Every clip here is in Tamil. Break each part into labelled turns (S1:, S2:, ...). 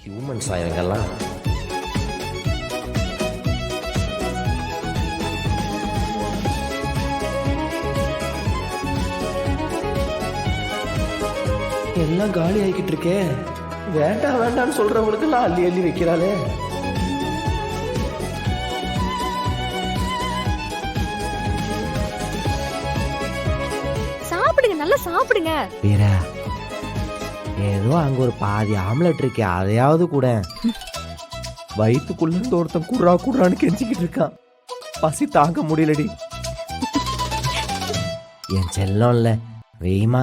S1: ஹியூமன்ஸ் ஆயிருங்கெல்லாம். எல்லாம் காலி ஆகிக்கிட்டு இருக்கே. வேண்டாம் வேண்டாம்னு சொல்றவங்களுக்கு எல்லாம் அள்ளி அள்ளி வைக்கிறாளே.
S2: சாப்பிடுங்க, நல்லா சாப்பிடுங்க.
S1: வீரா, ஏதோ அங்க ஒரு பாதி ஆம்லெட் இருக்கே, அதையாவது கூட. வயிற்றுக்குள்ள இருந்து ஒருத்தன் குர்ரா குர்ரான்னு கெஞ்சிக்கிட்டு இருக்கான். பசி தாங்க முடியலடி. என் செல்லம் இல்ல, வெய்மா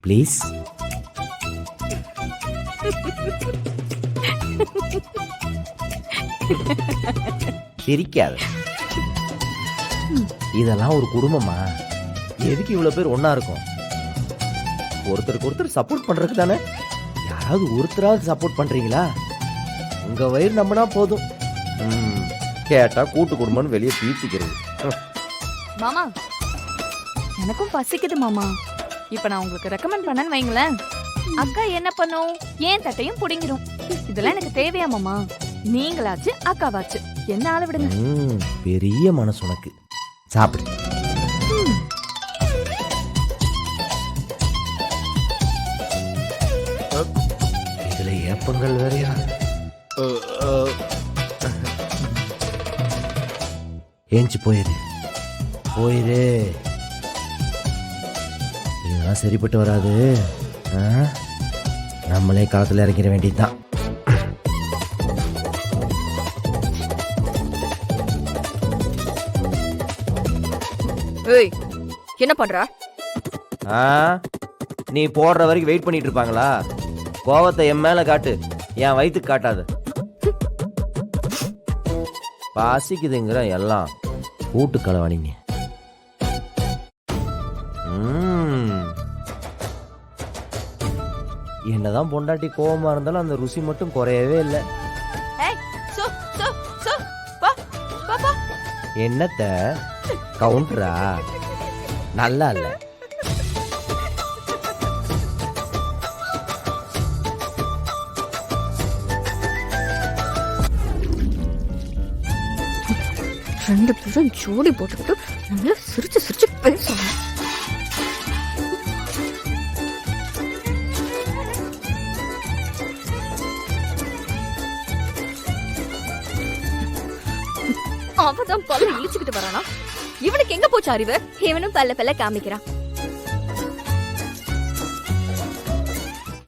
S1: ப்ளீஸ். சிரிக்காத. இதெல்லாம் ஒரு குடும்பமா? எதுக்கு இவ்வளவு பேர் ஒன்னா இருக்கும்? ஒருத்தருக்கு ஒருத்தர் சப்போர்ட் பண்றதுக்கு தானே. யாராவது ஒருத்தராவது சப்போர்ட் பண்றீங்களா? உங்க வயிறு நம்பினா போதும். கேட்டா கூட்டு குடும்பம்னு வெளியே பீத்திக்கிறது.
S2: மாமா, எனக்கும் பசிக்குது மாமா. இப்ப நான் உங்களுக்கு ரெக்கமெண்ட் பண்ணேன்னு வைங்களேன், அக்கா என்ன பண்ணும்? ஏன் தட்டையும் புடிங்கிரும். இதெல்லாம் எனக்கு தேவையா மாமா? நீங்களாச்சு அக்காவாச்சு, என்ன ஆள விடுங்க.
S1: பெரிய மனசு உனக்கு. சாப்பிடு. இதுல ஏப்பங்கள் வேறையா? ஏஞ்சி போயிரு போயிரு. இதெல்லாம் சரிப்பட்டு வராது. நம்மளே களத்துல இறங்கிட வேண்டியதுதான்.
S2: என்ன பண்ற?
S1: நீ போடுற வரைக்கும் வெயிட் பண்ணிட்டு இருப்பாங்களா? கோவத்தை என் மேல காட்டு, என் வயிற்றுக்கு காட்டாது. பாசிக்குதுங்கிற எல்லாம் கூட்டு களவாணிங்க. என்னதான் பொண்டாட்டி கோவமா இருந்தாலும் அந்த ருசி மட்டும் குறையவே இல்லை. என்னத்த கவுண்டரா? நல்லா இல்ல.
S2: ரெண்டு பேரும் ஜோடி போட்டுக்கிட்டு நல்லா சிரிச்சு சிரிச்சு பேசுறாங்க. அவதான் பல்ல இழிச்சுக்கிட்டு வரானா? இவனுக்கு எங்க போச்சு அறிவு? இவனும் பல்ல பல்ல காமிக்கிறான்.